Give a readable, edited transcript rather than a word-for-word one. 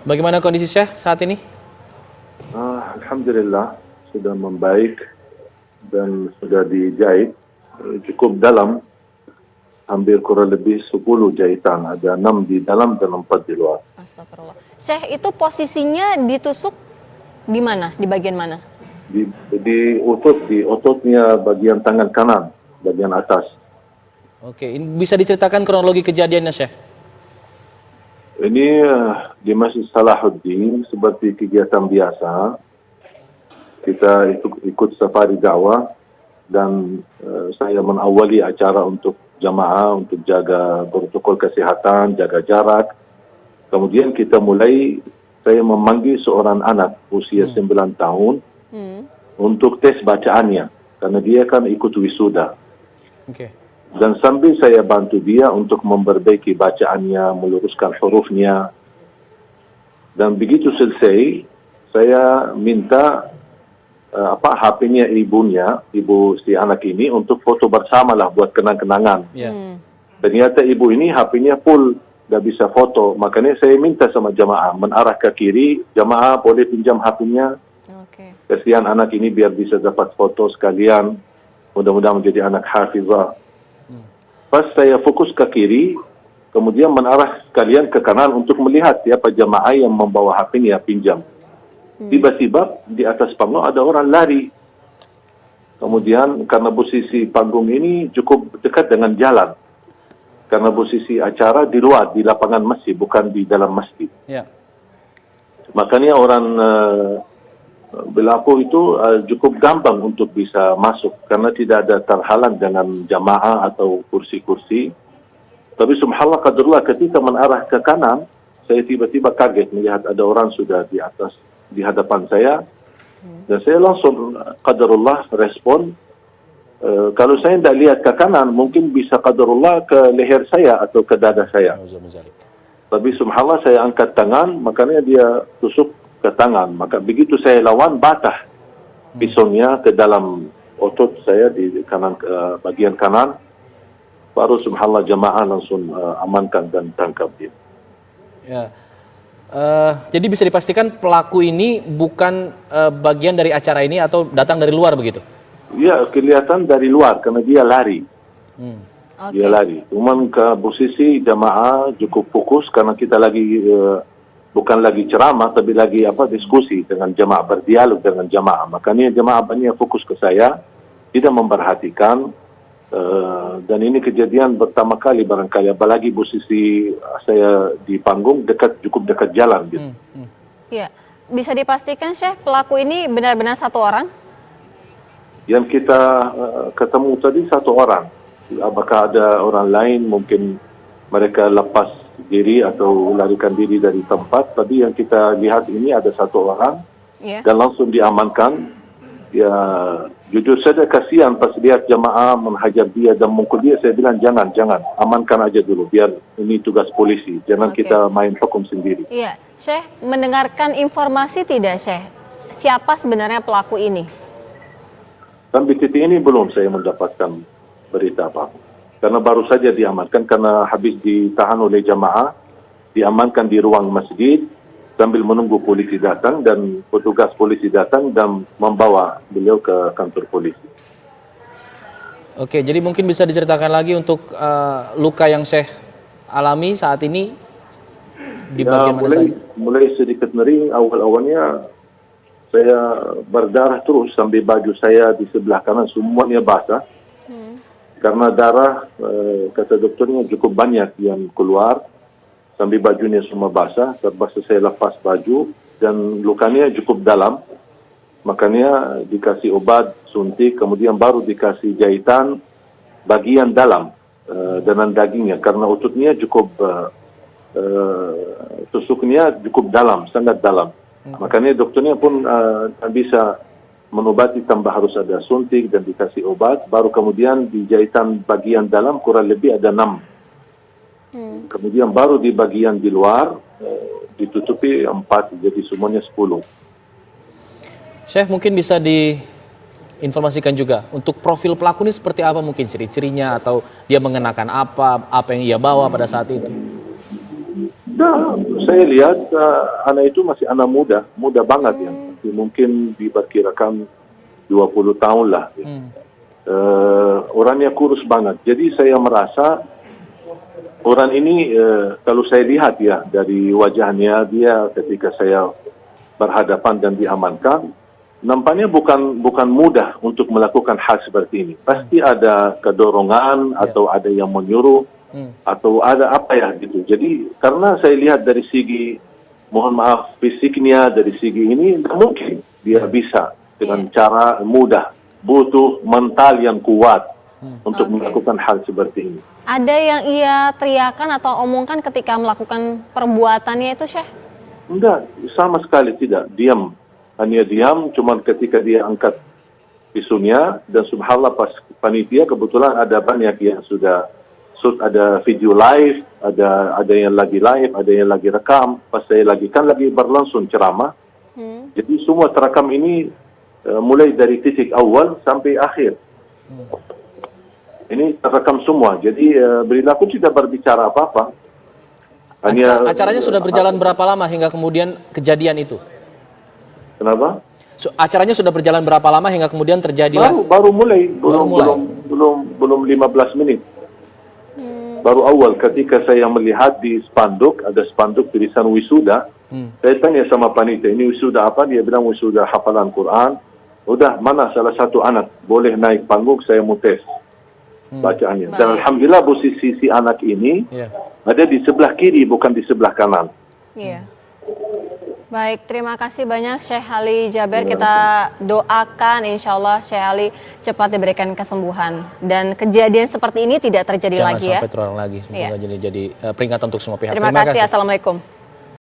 Bagaimana kondisi Syekh saat ini? Alhamdulillah sudah membaik dan sudah dijahit cukup dalam, hampir kurang lebih 10 jahitan, ada 6 di dalam dan 4 di luar. Astagfirullah. Syekh, itu posisinya ditusuk di mana? Di bagian mana? Di ototnya bagian tangan kanan, bagian atas. Oke, ini bisa diceritakan kronologi kejadiannya Syekh? Ini di Masjid Salahuddin seperti kegiatan biasa. Kita ikut safari dakwah dan saya mengawali acara untuk jamaah untuk jaga protokol kesehatan, jaga jarak. Kemudian saya memanggil seorang anak usia 9 tahun untuk tes bacaannya karena dia kan ikut wisuda. Oke. Dan sambil saya bantu dia untuk memperbaiki bacaannya, meluruskan hurufnya. Dan begitu selesai, saya minta HP-nya ibu si anak ini untuk foto bersama lah buat kenang-kenangan. Ternyata ibu ini HP-nya full, nggak bisa foto. Makanya saya minta sama jamaah menarah ke kiri, jamaah boleh pinjam HP-nya. Kasihan anak ini biar bisa dapat foto sekalian. Mudah-mudahan menjadi anak hafizah. Pas saya fokus ke kiri, kemudian menarah sekalian ke kanan untuk melihat siapa jamaah yang membawa HP-nya pinjam. Tiba-tiba di atas panggung ada orang lari. Kemudian karena posisi panggung ini cukup dekat dengan jalan. Karena posisi acara di luar, di lapangan masjid, bukan di dalam masjid. Makanya orang berlaku itu cukup gampang untuk bisa masuk karena tidak ada terhalang dengan jamaah atau kursi-kursi. Tapi subhanallah qadarullah ketika menarah ke kanan, saya tiba-tiba kaget melihat ada orang sudah di atas di hadapan saya. Dan saya langsung qadarullah respon. Kalau saya tidak lihat ke kanan, mungkin bisa qadarullah ke leher saya atau ke dada saya. Tapi subhanallah saya angkat tangan, makanya dia tusuk ke tangan. Maka begitu saya lawan, batah pisaunya ke dalam otot saya di kanan, bagian kanan. Baru subhanallah jamaah langsung amankan dan tangkap dia. Jadi bisa dipastikan pelaku ini bukan bagian dari acara ini atau datang dari luar begitu? Ya, kelihatan dari luar karena dia lari. Dia lari. Cuman ke posisi jamaah cukup fokus karena kita lagi bukan lagi ceramah, tapi lagi diskusi dengan jamaah, berdialog dengan jamaah. Makanya jamaah banyak fokus ke saya, tidak memperhatikan. Dan ini kejadian pertama kali barangkali, apalagi posisi saya di panggung cukup dekat jalan. Gitu. Iya, bisa dipastikan Syekh, pelaku ini benar-benar satu orang? Yang kita ketemu tadi satu orang. Apakah ada orang lain, mungkin mereka lepas diri atau larikan diri dari tempat. Tapi yang kita lihat ini ada satu orang dan langsung diamankan. Ya, jujur saja kasihan pas lihat jamaah menghajar dia dan mukul dia. Saya bilang jangan, amankan aja dulu biar ini tugas polisi. Jangan kita main hukum sendiri. Iya, Syekh, mendengarkan informasi tidak Syekh? Siapa sebenarnya pelaku ini? Sampai titik ini belum saya mendapatkan berita apa. Karena baru saja diamankan, karena habis ditahan oleh jamaah, diamankan di ruang masjid, sambil menunggu polisi datang dan petugas polisi datang dan membawa beliau ke kantor polisi. Oke, jadi mungkin bisa diceritakan lagi untuk luka yang Syekh alami saat ini di bagian mana saja? Mulai sedikit nyeri, awal-awalnya saya berdarah terus sampai baju saya di sebelah kanan semuanya basah. Karena darah, kata dokternya cukup banyak yang keluar, sampai bajunya semua basah. Terpaksa saya lepas baju dan lukanya cukup dalam. Makanya dikasih obat suntik, kemudian baru dikasih jahitan bagian dalam dengan dagingnya. Karena ototnya cukup, tusuknya cukup dalam, sangat dalam. Makanya dokternya pun bisa menobati tambah harus ada suntik dan dikasih obat, baru kemudian di jahitan bagian dalam kurang lebih ada 6. Kemudian baru di bagian di luar ditutupi 4, jadi semuanya 10. Syekh mungkin bisa diinformasikan juga untuk profil pelaku ini seperti apa, mungkin ciri-cirinya atau dia mengenakan apa yang ia bawa pada saat itu. Nah, saya lihat anak itu masih anak muda banget ya. Mungkin diperkirakan 20 tahun lah. Ya. Orangnya kurus banget. Jadi saya merasa orang ini kalau saya lihat ya dari wajahnya dia ketika saya berhadapan dan diamankan, nampaknya bukan mudah untuk melakukan hal seperti ini. Pasti ada kedorongan atau ada yang menyuruh atau ada apa ya gitu. Jadi karena saya lihat dari segi mohon maaf fisiknya, dari segi ini tidak mungkin dia bisa dengan cara mudah. Butuh mental yang kuat untuk melakukan hal seperti ini. Ada yang ia teriakan atau omongkan ketika melakukan perbuatannya itu, Syekh? Enggak, sama sekali tidak. Diam. Hanya diam, cuman ketika dia angkat pisunya, dan subhanallah pas panitia kebetulan ada banyak yang sudah ada video live, ada yang lagi live, ada yang lagi rekam. Pas saya lagi berlangsung ceramah. Jadi semua terekam ini mulai dari titik awal sampai akhir. Ini terekam semua. Jadi beliau pun tidak berbicara apa-apa. Acaranya sudah berjalan berapa lama hingga kemudian kejadian itu? Kenapa? Acaranya sudah berjalan berapa lama hingga kemudian terjadilah? Baru mulai. Belum 15 menit. Baru awal ketika saya melihat di spanduk, ada spanduk tulisan wisuda. Saya tanya sama panitia, ini wisuda apa? Dia bilang wisuda hafalan Quran. Udah, mana salah satu anak boleh naik panggung, saya mau tes bacaannya. Dan alhamdulillah posisi si anak ini ada di sebelah kiri, bukan di sebelah kanan. Iya. Baik, terima kasih banyak Syekh Ali Jaber. Kita doakan insya Allah Syekh Ali cepat diberikan kesembuhan. Dan kejadian seperti ini tidak terjadi lagi ya. Jangan sampai terulang lagi. Semoga jadi peringatan untuk semua pihak. Terima kasih. Assalamualaikum.